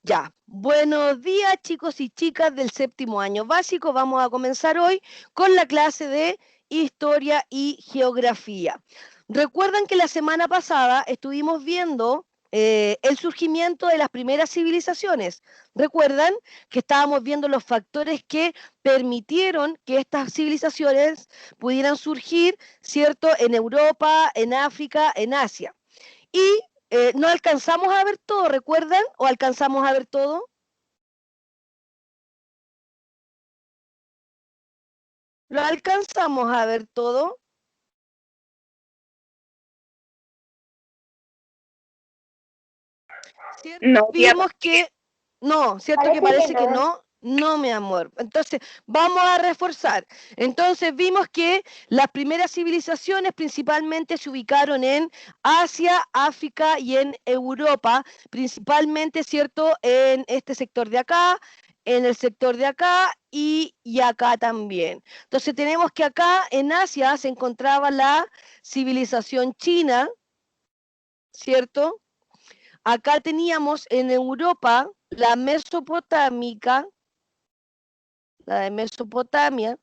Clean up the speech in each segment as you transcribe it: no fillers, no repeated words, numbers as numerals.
Ya, buenos días chicos y chicas del séptimo año básico. Vamos a comenzar hoy con la clase de Historia y Geografía. Recuerdan que la semana pasada estuvimos viendo el surgimiento de las primeras civilizaciones. Recuerdan que estábamos viendo los factores que permitieron que estas civilizaciones pudieran surgir, ¿cierto?, en Europa, en África, en Asia. Y no alcanzamos a ver todo, ¿recuerdan? ¿O alcanzamos a ver todo? ¿Lo alcanzamos a ver todo? ¿Cierto? No, tía, Vimos que no, ¿cierto? Que parece que no. No, mi amor. Entonces, vamos a reforzar. Entonces, vimos que las primeras civilizaciones principalmente se ubicaron en Asia, África y en Europa, principalmente, ¿cierto? En este sector de acá, en el sector de acá y acá también. Entonces, tenemos que acá en Asia se encontraba la civilización china, ¿cierto? Acá teníamos en Europa la mesopotámica, la de Mesopotamia,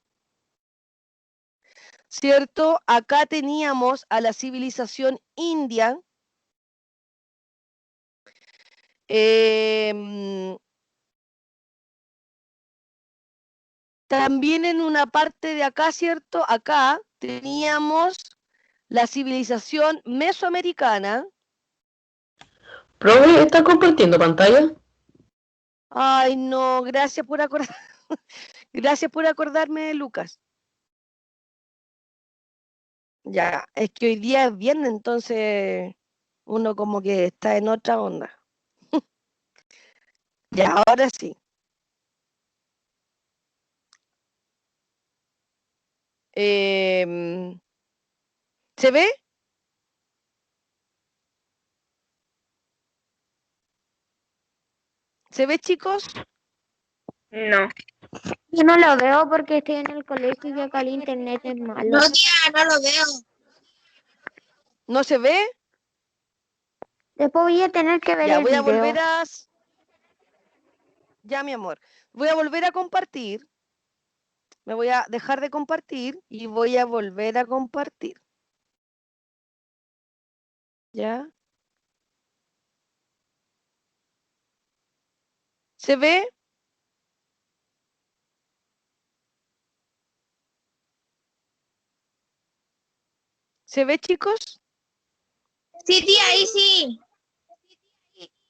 ¿cierto? Acá teníamos a la civilización india. También en una parte de acá, ¿cierto? Acá teníamos la civilización mesoamericana. Profe, ¿está compartiendo pantalla? Ay, no, gracias por acordar. Gracias por acordarme, Lucas. Ya, es que hoy día es viernes, entonces uno como que está en otra onda. Ya, ahora sí. ¿Se ve? ¿Se ve, chicos? no. Yo no lo veo porque estoy en el colegio y acá el internet es malo. No, tía, no lo veo. ¿No se ve? Después voy a tener que ver Ya, el voy a video. volver a... Ya, mi amor. Voy a volver a compartir. Me voy a dejar de compartir y voy a volver a compartir. ¿Ya? ¿Se ve? ¿Se ve, chicos? Sí, tía, ahí sí.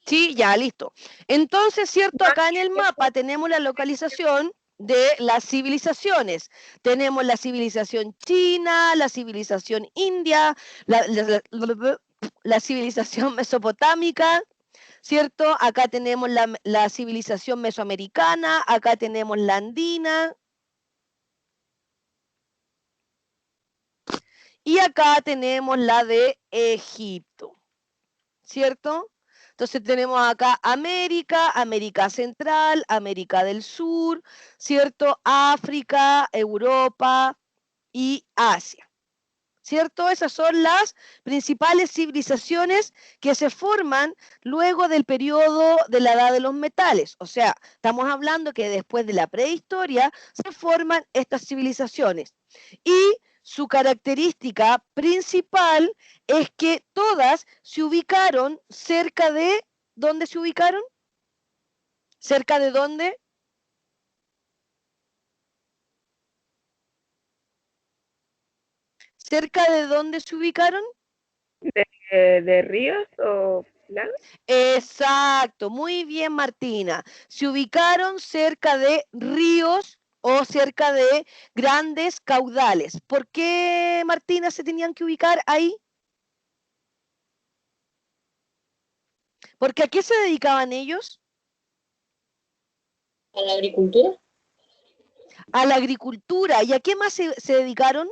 Sí, ya, listo. Entonces, ¿cierto? Acá en el mapa tenemos la localización de las civilizaciones. Tenemos la civilización china, la civilización india, la civilización mesopotámica, ¿cierto? Acá tenemos la civilización mesoamericana, acá tenemos la andina. Y acá tenemos la de Egipto, ¿cierto? Entonces tenemos acá América, América Central, América del Sur, ¿cierto? África, Europa y Asia, ¿cierto? Esas son las principales civilizaciones que se forman luego del periodo de la edad de los metales. O sea, estamos hablando que después de la prehistoria se forman estas civilizaciones. Y su característica principal es que todas se ubicaron cerca de... ¿Dónde se ubicaron? ¿Cerca de dónde? ¿Cerca de dónde se ubicaron? ¿De ríos o lagos? Exacto, muy bien, Martina. Se ubicaron cerca de ríos o cerca de grandes caudales. ¿Por qué, Martina, se tenían que ubicar ahí? Porque ¿a qué se dedicaban ellos? ¿A la agricultura? A la agricultura. ¿Y a qué más se dedicaron?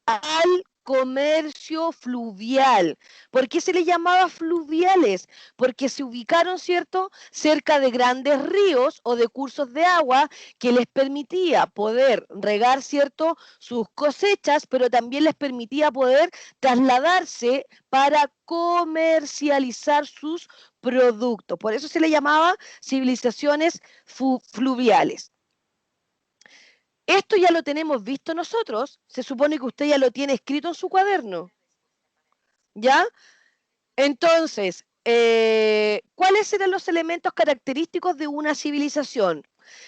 Al comercio fluvial. ¿Por qué se les llamaba fluviales? Porque se ubicaron, ¿cierto?, cerca de grandes ríos o de cursos de agua que les permitía poder regar, ¿cierto?, sus cosechas, pero también les permitía poder trasladarse para comercializar sus productos. Por eso se le llamaba civilizaciones fluviales. Esto ya lo tenemos visto nosotros. Se supone que usted ya lo tiene escrito en su cuaderno. ¿Ya? Entonces, ¿cuáles eran los elementos característicos de una civilización?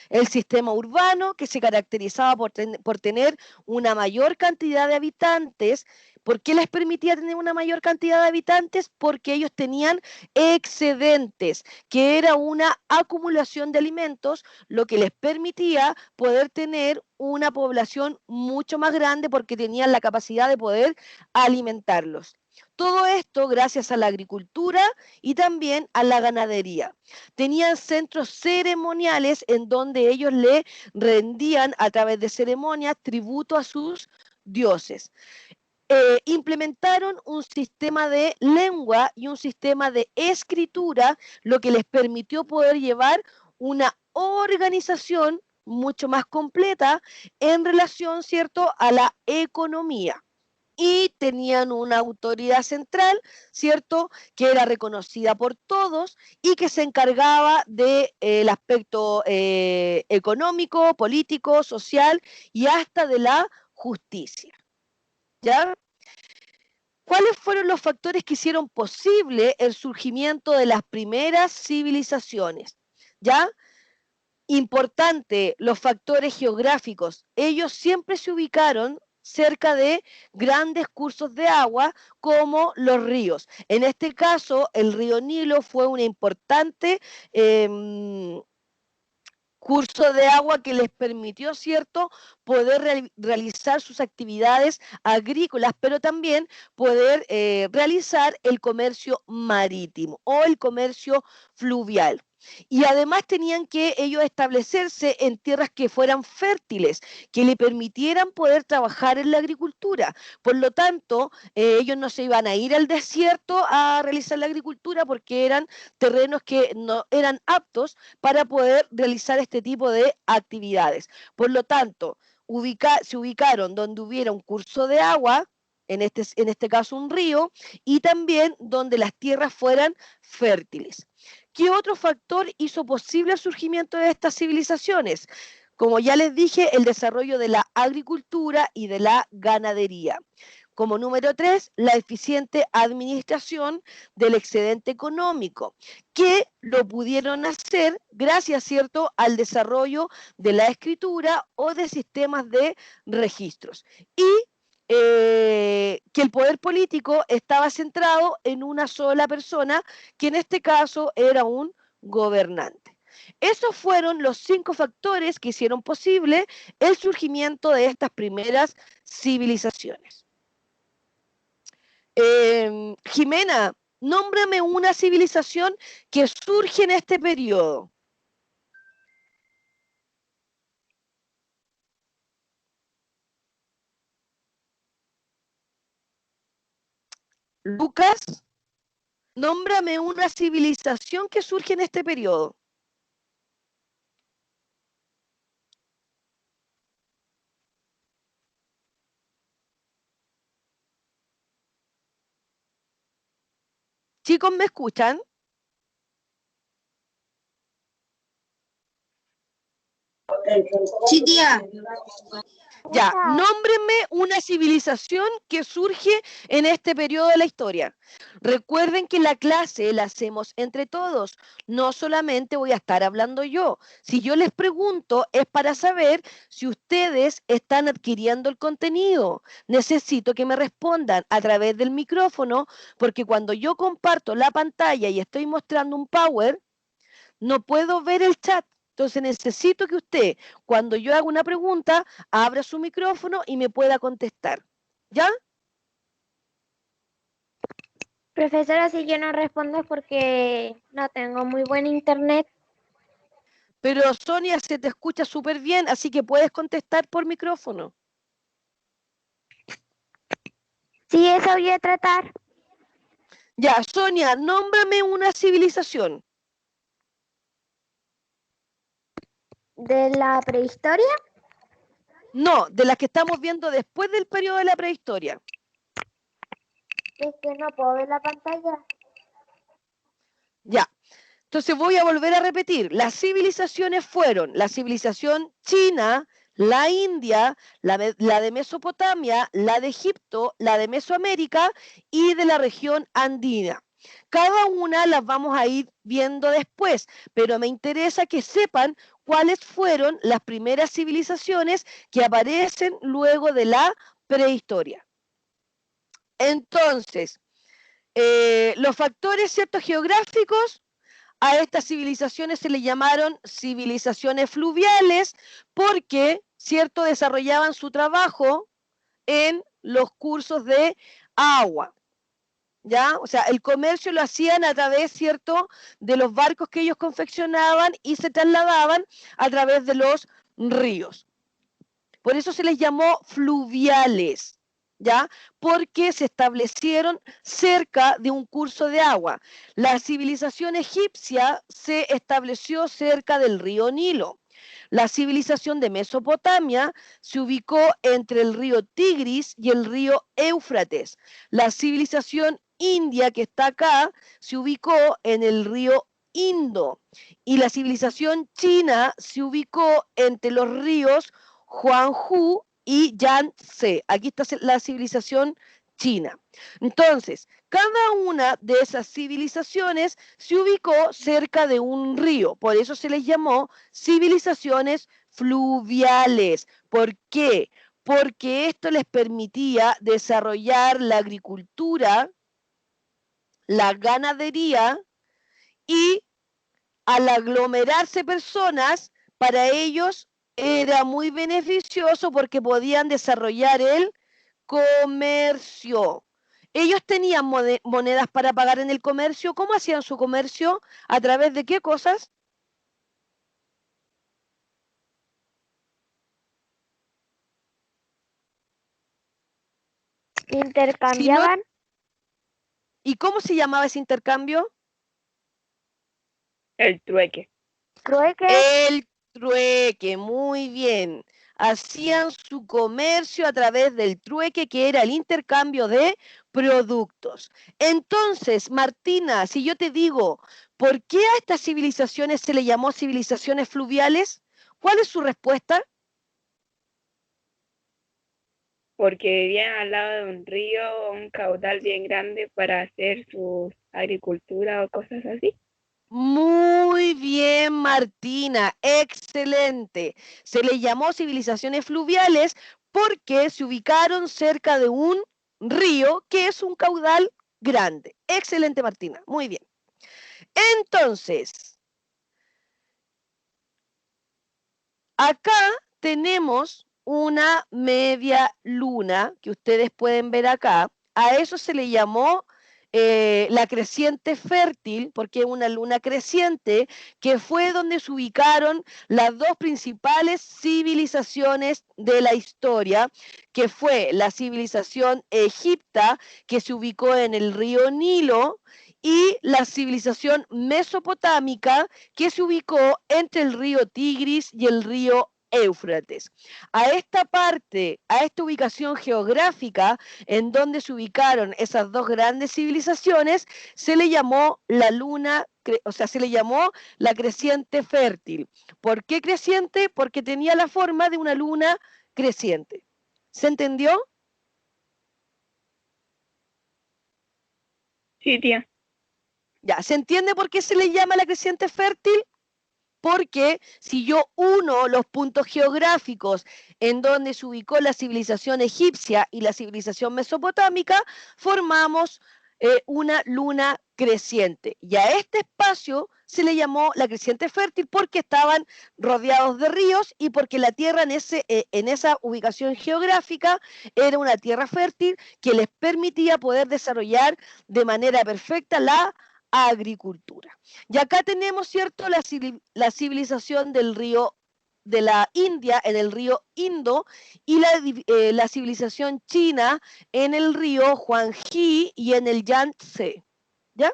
El sistema urbano, que se caracterizaba por tener una mayor cantidad de habitantes. ¿Por qué les permitía tener una mayor cantidad de habitantes? Porque ellos tenían excedentes, que era una acumulación de alimentos, lo que les permitía poder tener una población mucho más grande porque tenían la capacidad de poder alimentarlos. Todo esto gracias a la agricultura y también a la ganadería. Tenían centros ceremoniales en donde ellos le rendían a través de ceremonias tributo a sus dioses. Implementaron un sistema de lengua y un sistema de escritura, lo que les permitió poder llevar una organización mucho más completa en relación, ¿cierto?, a la economía. Y tenían una autoridad central, ¿cierto?, que era reconocida por todos y que se encargaba del aspecto económico, político, social y hasta de la justicia. ¿Ya? ¿Cuáles fueron los factores que hicieron posible el surgimiento de las primeras civilizaciones? ¿Ya? Importante, los factores geográficos. Ellos siempre se ubicaron cerca de grandes cursos de agua como los ríos. En este caso, el río Nilo fue una importante curso de agua que les permitió, ¿cierto?, poder realizar sus actividades agrícolas, pero también poder realizar el comercio marítimo o el comercio fluvial. Y además tenían que ellos establecerse en tierras que fueran fértiles, que le permitieran poder trabajar en la agricultura. Por lo tanto, ellos no se iban a ir al desierto a realizar la agricultura porque eran terrenos que no eran aptos para poder realizar este tipo de actividades. Por lo tanto, se ubicaron donde hubiera un curso de agua, en este caso un río, y también donde las tierras fueran fértiles. ¿Qué otro factor hizo posible el surgimiento de estas civilizaciones? Como ya les dije, el desarrollo de la agricultura y de la ganadería. Como número 3, la eficiente administración del excedente económico, que lo pudieron hacer gracias, ¿cierto?, al desarrollo de la escritura o de sistemas de registros. Y que el poder político estaba centrado en una sola persona, que en este caso era un gobernante. Esos fueron los 5 factores que hicieron posible el surgimiento de estas primeras civilizaciones. Jimena, nómbrame una civilización que surge en este periodo. Lucas, nómbrame una civilización que surge en este periodo. Chicos, ¿me escuchan? Sí, tía. Ya, nómbrenme una civilización que surge en este periodo de la historia. Recuerden que la clase la hacemos entre todos, no solamente voy a estar hablando yo. Si yo les pregunto es para saber si ustedes están adquiriendo el contenido. Necesito que me respondan a través del micrófono, porque cuando yo comparto la pantalla y estoy mostrando un Power, no puedo ver el chat. Entonces necesito que usted, cuando yo haga una pregunta, abra su micrófono y me pueda contestar. ¿Ya? Profesora, si yo no respondo es porque no tengo muy buen internet. Pero Sonia, se te escucha súper bien, así que puedes contestar por micrófono. Sí, eso voy a tratar. Ya, Sonia, nómbrame una civilización. ¿De la prehistoria? No, de las que estamos viendo después del periodo de la prehistoria. Es que no puedo ver la pantalla. Ya. Entonces voy a volver a repetir. Las civilizaciones fueron la civilización china, la India, la de Mesopotamia, la de Egipto, la de Mesoamérica y de la región andina. Cada una las vamos a ir viendo después, pero me interesa que sepan cuáles fueron las primeras civilizaciones que aparecen luego de la prehistoria. Entonces, los factores ciertos geográficos, a estas civilizaciones se le llamaron civilizaciones fluviales porque, cierto, desarrollaban su trabajo en los cursos de agua. ¿Ya? O sea, el comercio lo hacían a través, ¿cierto?, de los barcos que ellos confeccionaban y se trasladaban a través de los ríos. Por eso se les llamó fluviales, ¿ya? Porque se establecieron cerca de un curso de agua. La civilización egipcia se estableció cerca del río Nilo. La civilización de Mesopotamia se ubicó entre el río Tigris y el río Éufrates. La civilización india que está acá se ubicó en el río Indo. Y la civilización china se ubicó entre los ríos Huanghu y Yangtze. Aquí está la civilización china. Entonces, cada una de esas civilizaciones se ubicó cerca de un río, por eso se les llamó civilizaciones fluviales. ¿Por qué? Porque esto les permitía desarrollar la agricultura, la ganadería y al aglomerarse personas, para ellos era muy beneficioso porque podían desarrollar el comercio. Ellos tenían monedas para pagar en el comercio. ¿Cómo hacían su comercio? ¿A través de qué cosas? Intercambiaban. ¿Y cómo se llamaba ese intercambio? El trueque. Trueque. El trueque, muy bien. Hacían su comercio a través del trueque, que era el intercambio de productos. Entonces, Martina, si yo te digo, ¿por qué a estas civilizaciones se le llamó civilizaciones fluviales? ¿Cuál es su respuesta? Porque vivían al lado de un río o un caudal bien grande para hacer su agricultura o cosas así. Muy bien, Martina, excelente. Se les llamó civilizaciones fluviales porque se ubicaron cerca de un río que es un caudal grande. Excelente, Martina, muy bien. Entonces, acá tenemos una media luna que ustedes pueden ver acá. A eso se le llamó la creciente fértil, porque es una luna creciente, que fue donde se ubicaron las dos principales civilizaciones de la historia, que fue la civilización egipta, que se ubicó en el río Nilo, y la civilización mesopotámica, que se ubicó entre el río Tigris y el río Éufrates. A esta parte, a esta ubicación geográfica en donde se ubicaron esas dos grandes civilizaciones, se le llamó la luna, o sea, se le llamó la creciente fértil. ¿Por qué creciente? Porque tenía la forma de una luna creciente. ¿Se entendió? Sí, tía. Ya, ¿se entiende por qué se le llama la creciente fértil? Porque si yo uno los puntos geográficos en donde se ubicó la civilización egipcia y la civilización mesopotámica, formamos una luna creciente. Y a este espacio se le llamó la creciente fértil porque estaban rodeados de ríos y porque la tierra en esa ubicación geográfica era una tierra fértil que les permitía poder desarrollar de manera perfecta la agricultura. Y acá tenemos, ¿cierto?, la civilización del río de la India en el río Indo y la civilización china en el río Huanghe y en el Yangtze. ¿Ya?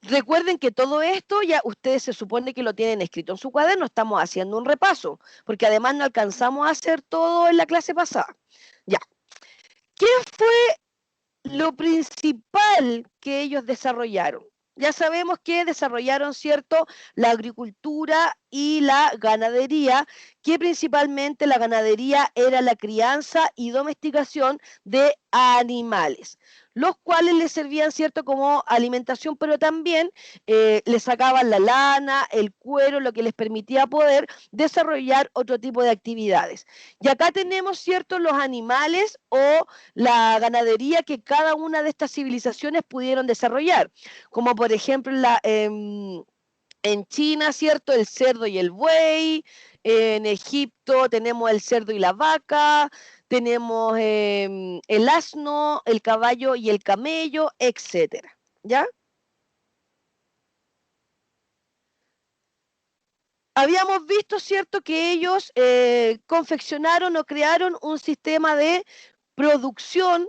Recuerden que todo esto ya ustedes se supone que lo tienen escrito en su cuaderno, estamos haciendo un repaso, porque además no alcanzamos a hacer todo en la clase pasada. Ya. ¿Qué fue lo principal que ellos desarrollaron? Ya sabemos que desarrollaron, ¿cierto?, la agricultura y la ganadería, que principalmente la ganadería era la crianza y domesticación de animales, los cuales les servían, ¿cierto?, como alimentación, pero también les sacaban la lana, el cuero, lo que les permitía poder desarrollar otro tipo de actividades. Y acá tenemos, ¿cierto?, los animales o la ganadería que cada una de estas civilizaciones pudieron desarrollar, como por ejemplo en China, ¿cierto?, el cerdo y el buey. En Egipto tenemos el cerdo y la vaca. Tenemos el asno, el caballo y el camello, etcétera. ¿Ya? Habíamos visto, ¿cierto?, que ellos confeccionaron o crearon un sistema de producción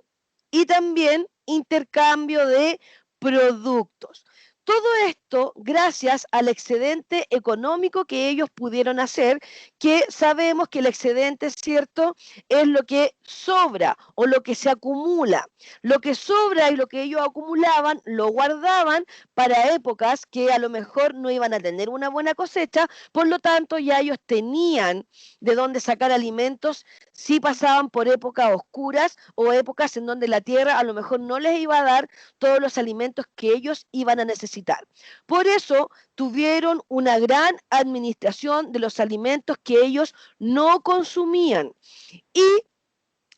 y también intercambio de productos. Todo esto gracias al excedente económico que ellos pudieron hacer, que sabemos que el excedente, ¿cierto?, es lo que sobra o lo que se acumula. Lo que sobra y lo que ellos acumulaban lo guardaban para épocas que a lo mejor no iban a tener una buena cosecha, por lo tanto ya ellos tenían de dónde sacar alimentos si pasaban por épocas oscuras o épocas en donde la tierra a lo mejor no les iba a dar todos los alimentos que ellos iban a necesitar. Por eso tuvieron una gran administración de los alimentos que ellos no consumían. Y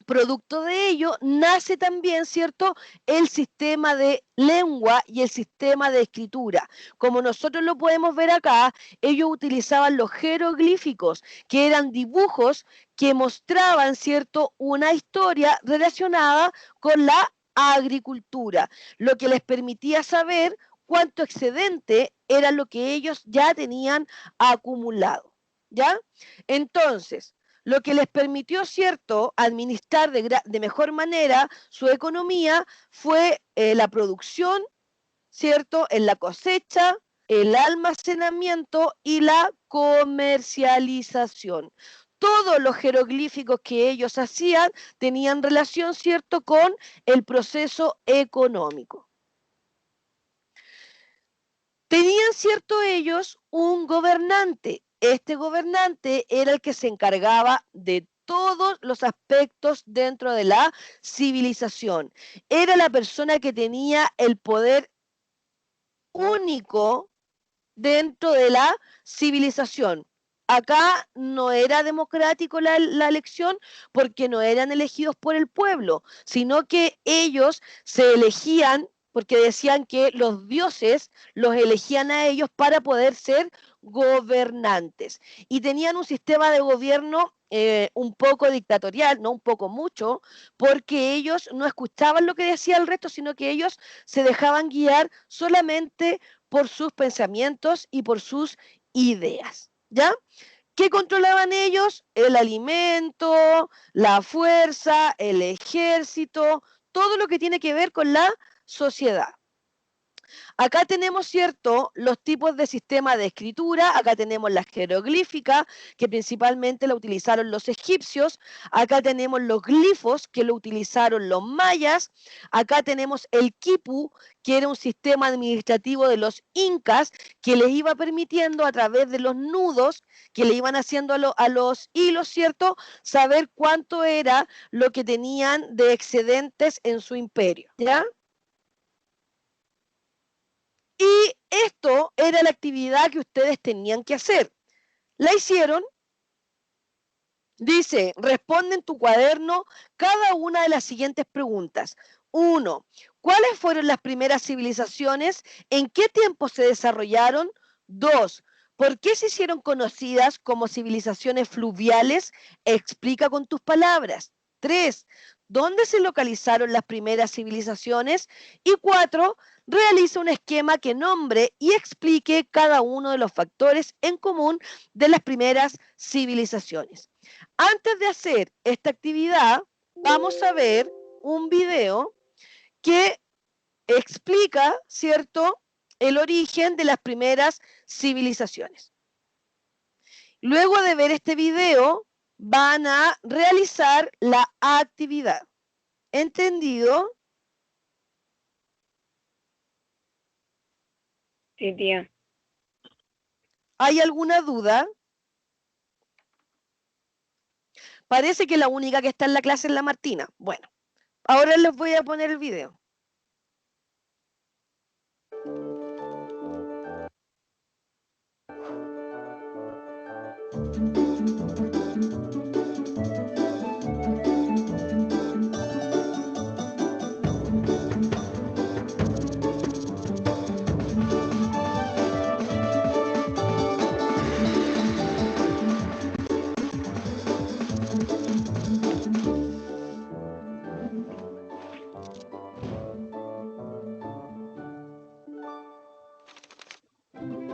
producto de ello nace también, ¿cierto?, el sistema de lengua y el sistema de escritura. Como nosotros lo podemos ver acá, ellos utilizaban los jeroglíficos, que eran dibujos que mostraban, ¿cierto?, una historia relacionada con la agricultura, lo que les permitía saber cuánto excedente era lo que ellos ya tenían acumulado. ¿Ya? Entonces, lo que les permitió, ¿cierto?, administrar de mejor manera su economía fue la producción, ¿cierto?, en la cosecha, el almacenamiento y la comercialización. Todos los jeroglíficos que ellos hacían tenían relación, ¿cierto?, con el proceso económico. Tenían, ¿cierto?, ellos un gobernante. Este gobernante era el que se encargaba de todos los aspectos dentro de la civilización. Era la persona que tenía el poder único dentro de la civilización. Acá no era democrático la elección porque no eran elegidos por el pueblo, sino que ellos se elegían porque decían que los dioses los elegían a ellos para poder ser gobernantes. Y tenían un sistema de gobierno un poco dictatorial, no un poco, mucho, porque ellos no escuchaban lo que decía el resto, sino que ellos se dejaban guiar solamente por sus pensamientos y por sus ideas. ¿Ya? ¿Qué controlaban ellos? El alimento, la fuerza, el ejército, todo lo que tiene que ver con la sociedad. Acá tenemos, ¿cierto?, los tipos de sistema de escritura. Acá tenemos la jeroglífica, que principalmente la utilizaron los egipcios. Acá tenemos los glifos, que lo utilizaron los mayas. Acá tenemos el quipu, que era un sistema administrativo de los incas, que les iba permitiendo a través de los nudos que le iban haciendo a los hilos, ¿cierto?, saber cuánto era lo que tenían de excedentes en su imperio, ¿ya? Y esto era la actividad que ustedes tenían que hacer. ¿La hicieron? Dice, responde en tu cuaderno cada una de las siguientes preguntas. 1. ¿Cuáles fueron las primeras civilizaciones? ¿En qué tiempo se desarrollaron? 2. ¿Por qué se hicieron conocidas como civilizaciones fluviales? Explica con tus palabras. 3. ¿Dónde se localizaron las primeras civilizaciones? Y 4. Realiza un esquema que nombre y explique cada uno de los factores en común de las primeras civilizaciones. Antes de hacer esta actividad, vamos a ver un video que explica, ¿cierto?, el origen de las primeras civilizaciones. Luego de ver este video, van a realizar la actividad. ¿Entendido? Sí, tía. ¿Hay alguna duda? Parece que la única que está en la clase es la Martina. Bueno, ahora les voy a poner el video.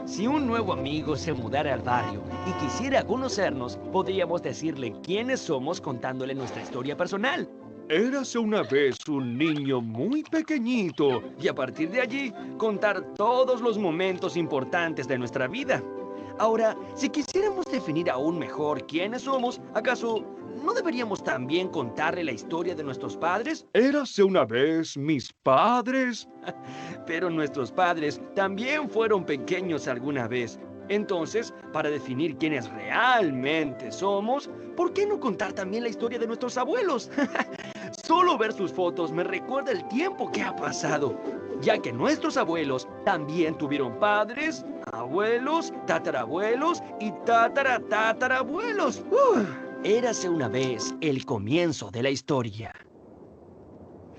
Si un nuevo amigo se mudara al barrio y quisiera conocernos, podríamos decirle quiénes somos contándole nuestra historia personal. Érase una vez un niño muy pequeñito Y a partir de allí, contar todos los momentos importantes de nuestra vida. Ahora, si quisiéramos definir aún mejor quiénes somos, ¿acaso no deberíamos también contarle la historia de nuestros padres? Érase una vez mis padres. Pero nuestros padres también fueron pequeños alguna vez. Entonces, para definir quiénes realmente somos, ¿por qué no contar también la historia de nuestros abuelos? Solo ver sus fotos me recuerda el tiempo que ha pasado, ya que nuestros abuelos también tuvieron padres, abuelos, tatarabuelos y tataratatarabuelos. Érase una vez el comienzo de la historia.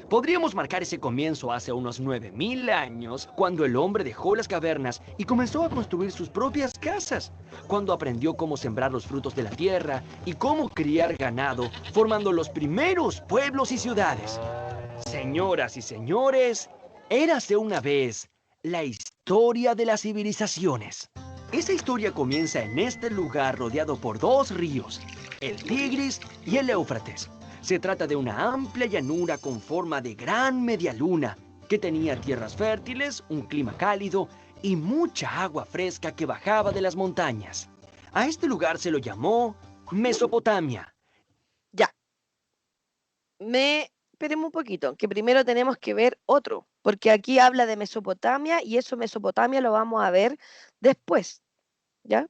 Podríamos marcar ese comienzo hace unos 9000 años, cuando el hombre dejó las cavernas y comenzó a construir sus propias casas, cuando aprendió cómo sembrar los frutos de la tierra y cómo criar ganado, formando los primeros pueblos y ciudades. Señoras y señores, érase una vez la historia de las civilizaciones. Esa historia comienza en este lugar rodeado por dos ríos, el Tigris y el Éufrates. Se trata de una amplia llanura con forma de gran media luna, que tenía tierras fértiles, un clima cálido y mucha agua fresca que bajaba de las montañas. A este lugar se lo llamó Mesopotamia. Ya. Esperemos un poquito, que primero tenemos que ver otro, porque aquí habla de Mesopotamia y eso Mesopotamia lo vamos a ver después, ¿ya?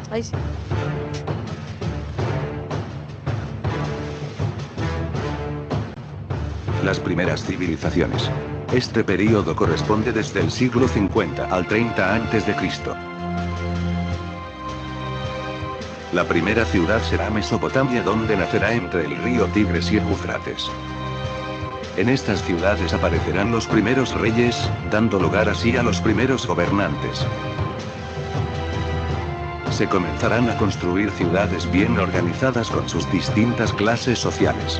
Ahí sí. Las primeras civilizaciones. Este período corresponde desde el siglo 50 al 30 a.C. La primera ciudad será Mesopotamia, donde nacerá entre el río Tigris y el Éufrates. En estas ciudades aparecerán los primeros reyes, dando lugar así a los primeros gobernantes. Se comenzarán a construir ciudades bien organizadas con sus distintas clases sociales.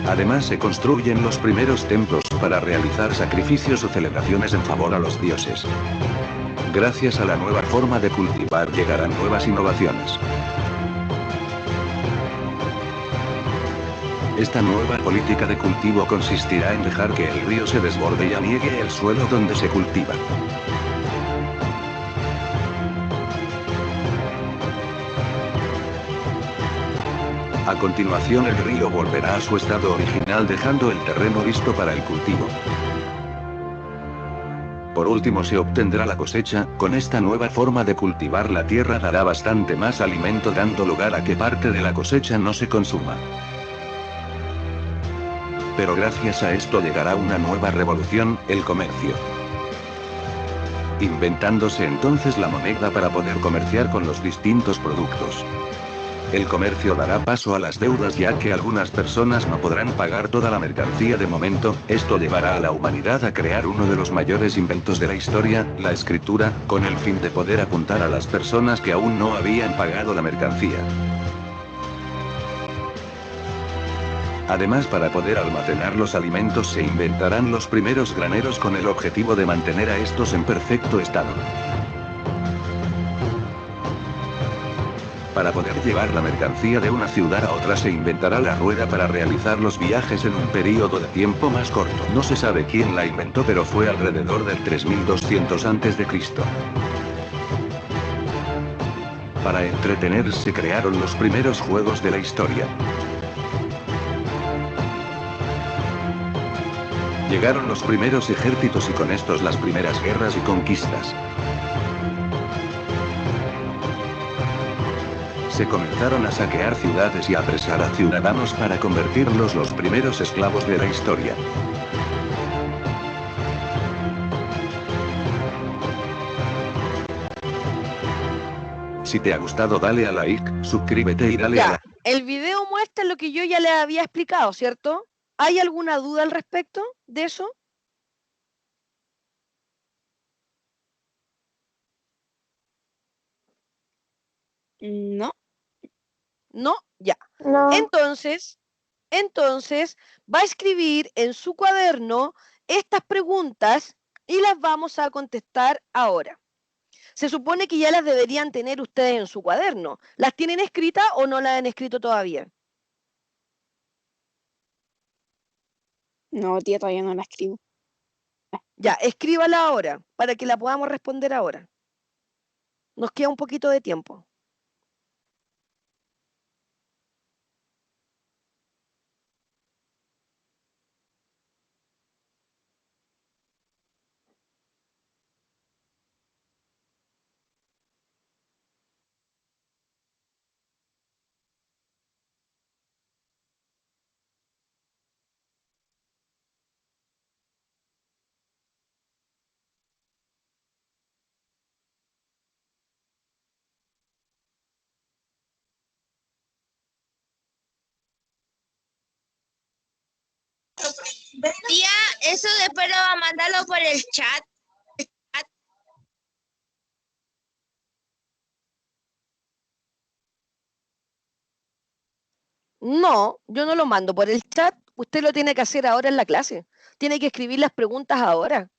Además se construyen los primeros templos para realizar sacrificios o celebraciones en favor a los dioses. Gracias a la nueva forma de cultivar llegarán nuevas innovaciones. Esta nueva política de cultivo consistirá en dejar que el río se desborde y aniegue el suelo donde se cultiva. A continuación el río volverá a su estado original, dejando el terreno listo para el cultivo. Por último se obtendrá la cosecha. Con esta nueva forma de cultivar la tierra dará bastante más alimento, dando lugar a que parte de la cosecha no se consuma. Pero gracias a esto llegará una nueva revolución, el comercio. Inventándose entonces la moneda para poder comerciar con los distintos productos. El comercio dará paso a las deudas ya que algunas personas no podrán pagar toda la mercancía de momento. Esto llevará a la humanidad a crear uno de los mayores inventos de la historia, la escritura, con el fin de poder apuntar a las personas que aún no habían pagado la mercancía. Además, para poder almacenar los alimentos se inventarán los primeros graneros con el objetivo de mantener a estos en perfecto estado. Para poder llevar la mercancía de una ciudad a otra se inventará la rueda para realizar los viajes en un periodo de tiempo más corto. No se sabe quién la inventó, pero fue alrededor del 3200 a.C. Para entretenerse crearon los primeros juegos de la historia. Llegaron los primeros ejércitos y con estos las primeras guerras y conquistas. Se comenzaron a saquear ciudades y a apresar a ciudadanos para convertirlos los primeros esclavos de la historia. Si te ha gustado dale a like, suscríbete y dale a la... El video muestra lo que yo ya les había explicado, ¿cierto? ¿Hay alguna duda al respecto de eso? No. ¿No? Ya. No. Entonces, va a escribir en su cuaderno estas preguntas y las vamos a contestar ahora. Se supone que ya las deberían tener ustedes en su cuaderno. ¿Las tienen escritas o no las han escrito todavía? No, tía, todavía no la escribo. Ya, escríbala ahora para que la podamos responder ahora. Nos queda un poquito de tiempo. Tía, eso después lo va a mandarlo por el chat. No, yo no lo mando por el chat. Usted lo tiene que hacer ahora en la clase. Tiene que escribir las preguntas ahora.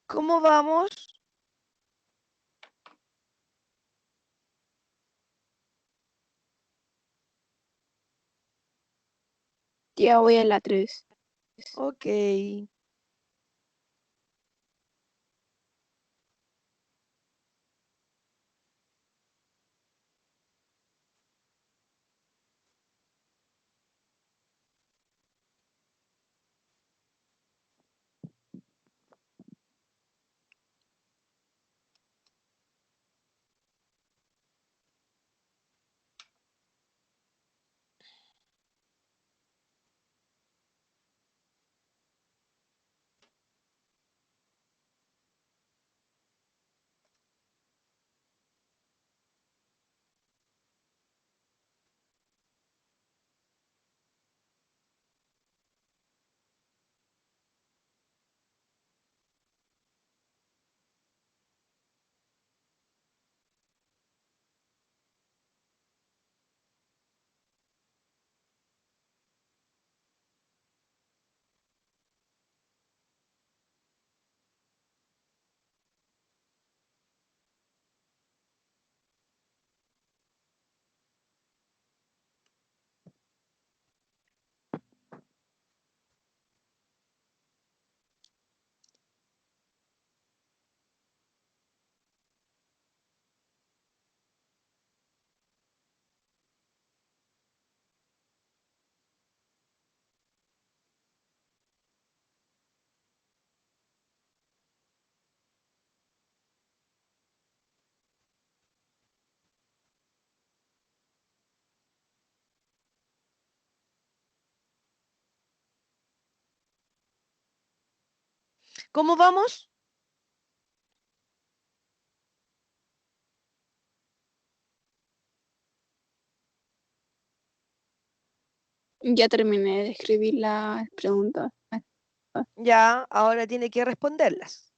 ¿Cómo vamos? Tía, voy a la 3. Ok. ¿Cómo vamos? Ya terminé de escribir las preguntas. Ya, ahora tiene que responderlas.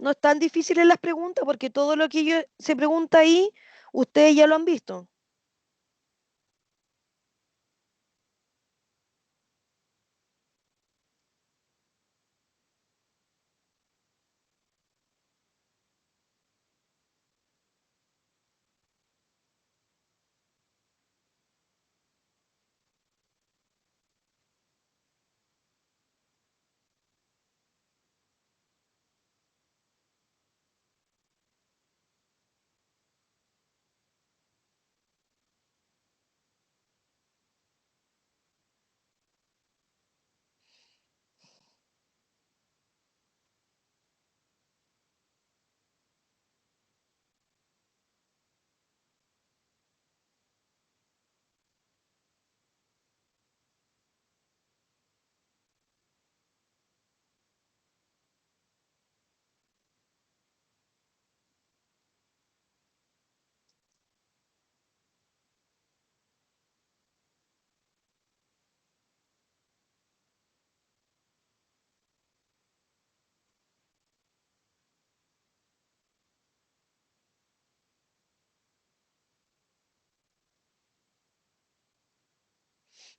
No están difíciles las preguntas porque todo lo que se pregunta ahí, ustedes ya lo han visto.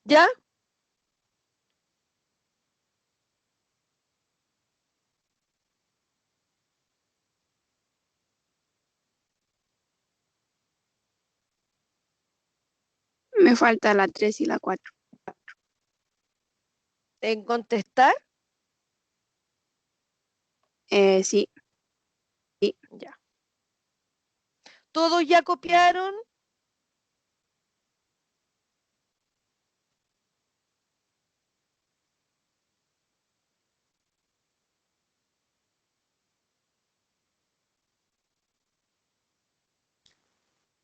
¿Ya? Me falta la 3 y la 4. ¿En contestar? Sí. Ya. ¿Todos ya copiaron?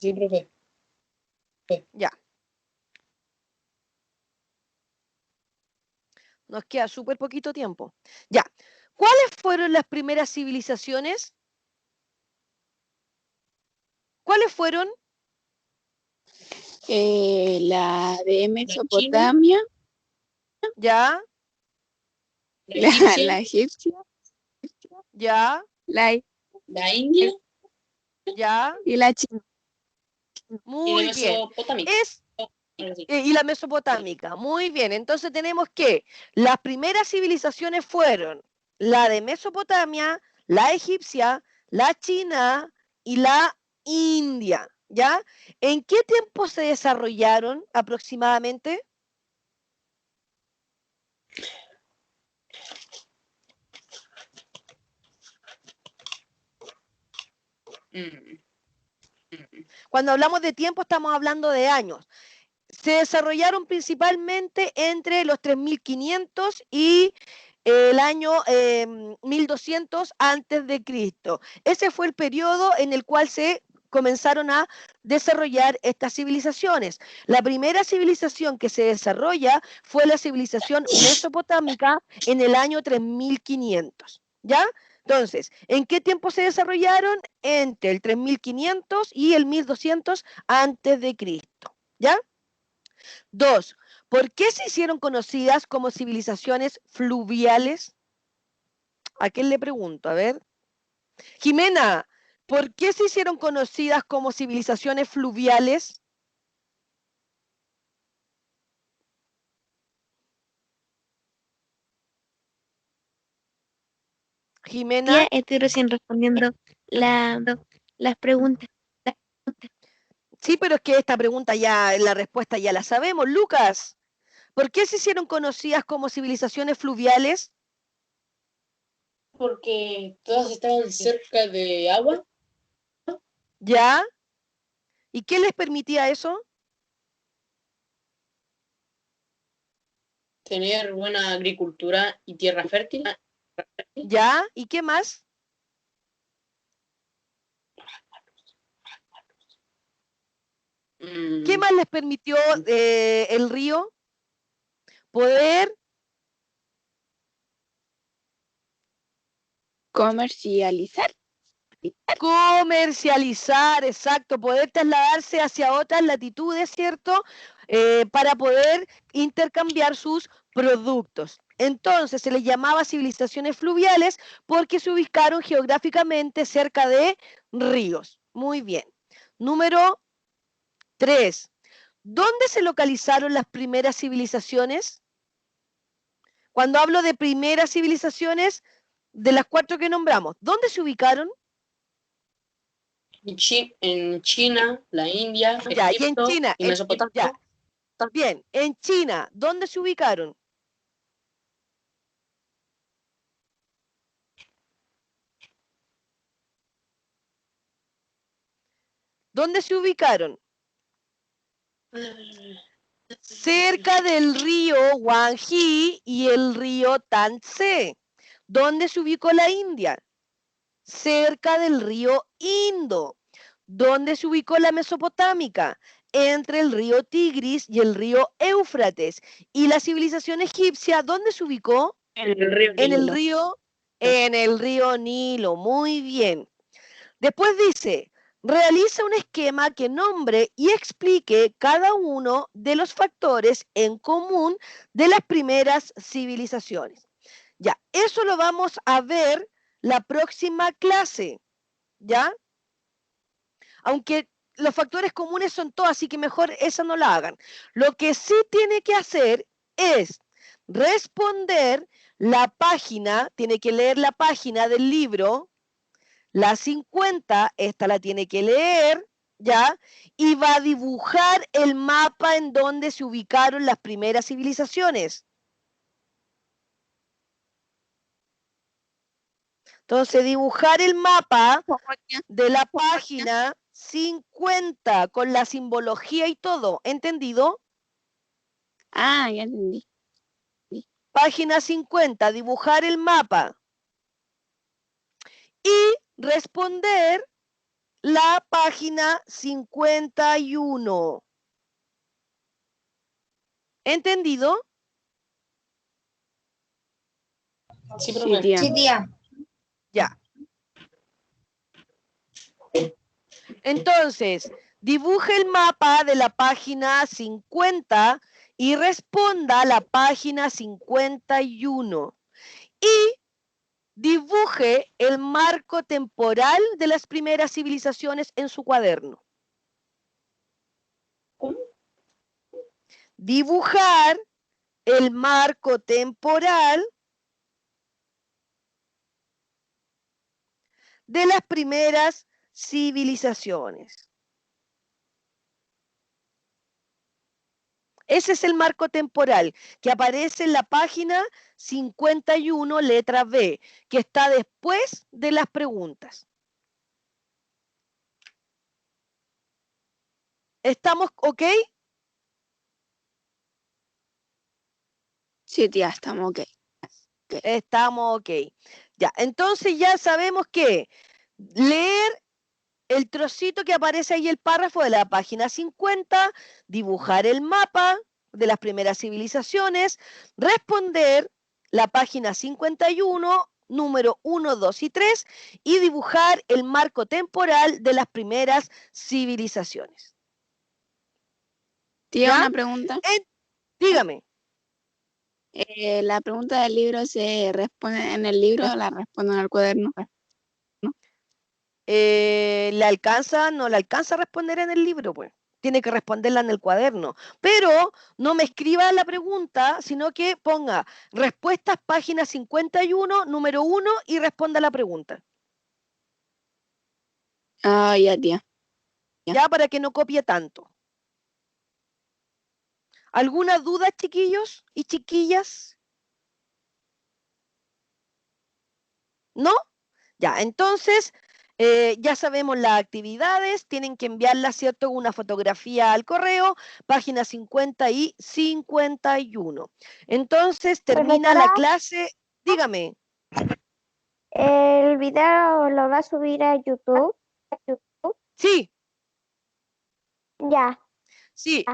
Sí, profe. Ya. Nos queda súper poquito tiempo. Ya. ¿Cuáles fueron las primeras civilizaciones? ¿Cuáles fueron? La de Mesopotamia, Ya, la egipcia, ya, la La India ya. y la china. y la Muy bien. Mesopotámica. Algo así. Y la mesopotámica. Muy bien. Entonces tenemos que las primeras civilizaciones fueron la de Mesopotamia, la egipcia, la china y la india. ¿Ya? ¿En qué tiempo se desarrollaron aproximadamente? Mm. Cuando hablamos de tiempo estamos hablando de años. Se desarrollaron principalmente entre los 3500 y el año 1200 antes de Cristo. Ese fue el periodo en el cual se comenzaron a desarrollar estas civilizaciones. La primera civilización que se desarrolla fue la civilización mesopotámica en el año 3500, ¿ya? Entonces, ¿en qué tiempo se desarrollaron? Entre el 3500 y el 1200 antes de Cristo, ¿ya? 2. ¿Por qué se hicieron conocidas como civilizaciones fluviales? ¿A quién le pregunto? A ver. Jimena, ¿por qué se hicieron conocidas como civilizaciones fluviales? Jimena. Tía, estoy recién respondiendo las preguntas. Sí, pero es que esta pregunta ya, la respuesta ya la sabemos. Lucas, ¿por qué se hicieron conocidas como civilizaciones fluviales? Porque todas estaban cerca de agua, ¿Ya? ¿Y qué les permitía eso? tener buena agricultura y tierra fértil. ¿Ya? ¿Y qué más? ¿Qué más les permitió el río? Poder Comercializar. comercializar, exacto, poder trasladarse hacia otras latitudes, ¿cierto? Para poder intercambiar sus productos. Entonces se les llamaba civilizaciones fluviales porque se ubicaron geográficamente cerca de ríos. Muy bien. Número 3. ¿Dónde se localizaron las primeras civilizaciones? Cuando hablo de primeras civilizaciones, de las 4 que nombramos, ¿dónde se ubicaron? En China, la India, Ya, y en Egipto China, y Mesopotamia. ya. Bien, en China, ¿dónde se ubicaron? ¿Dónde se ubicaron? Cerca del río Huanghe y el río Yangtze. ¿Dónde se ubicó la India? Cerca del río Indo. ¿Dónde se ubicó la Mesopotámica? Entre el río Tigris y el río Éufrates. ¿Y la civilización egipcia dónde se ubicó? En el río En el Nilo. río Nilo. Muy bien. Después dice, realiza un esquema que nombre y explique cada uno de los factores en común de las primeras civilizaciones. Ya, eso lo vamos a ver la próxima clase, ¿ya? Aunque los factores comunes son todos, así que mejor esa no la hagan. Lo que sí tiene que hacer es responder la página, tiene que leer la página del libro, la 50, esta la tiene que leer, ¿ya? Y va a dibujar el mapa en donde se ubicaron las primeras civilizaciones. Entonces, dibujar el mapa de la página 50 con la simbología y todo, ¿entendido? Ah, ya entendí. Página 50, dibujar el mapa. Y responder la página 51. ¿Entendido? Sí, Sí, profe. tía. Sí, tía. Ya. Entonces, dibuje el mapa de la página 50 y responda a la página 51. Y dibuje el marco temporal de las primeras civilizaciones en su cuaderno. ¿Cómo? Dibujar el marco temporal de las primeras civilizaciones. Ese es el marco temporal que aparece en la página 51, letra B, que está después de las preguntas. ¿Estamos ok? Sí, tía, estamos ok. Estamos ok. Ya, entonces ya sabemos que leer el trocito que aparece ahí, el párrafo de la página 50, dibujar el mapa de las primeras civilizaciones, responder la página 51, número 1, 2 y 3, y dibujar el marco temporal de las primeras civilizaciones. Tía, ¿Ya? una pregunta. Dígame. La pregunta del libro se responde en el libro o la respondo en el cuaderno. ¿Le alcanza? No le alcanza a responder en el libro, pues. Tiene que responderla en el cuaderno. Pero no me escriba la pregunta, sino que ponga respuestas página 51, número 1 y responda la pregunta. Ah, ya, tía. ya para que no copie tanto. ¿Alguna duda, chiquillos y chiquillas? ¿No? Ya, entonces ya sabemos las actividades, tienen que enviarlas, ¿cierto? Una fotografía al correo, página 50 y 51. Entonces termina la Profesora. clase, dígame. ¿El video lo va a subir a YouTube? Sí, Ya. sí,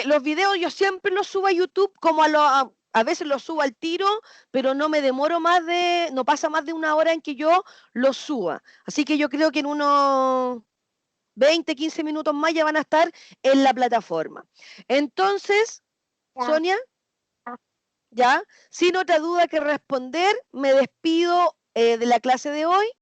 los videos yo siempre los subo a YouTube, como a veces los subo al tiro, pero no me demoro no pasa más de una hora en que yo los suba. Así que yo creo que en unos 20, 15 minutos más ya van a estar en la plataforma. Entonces, Ya. Sonia, ya, sin otra duda que responder, me despido de la clase de hoy.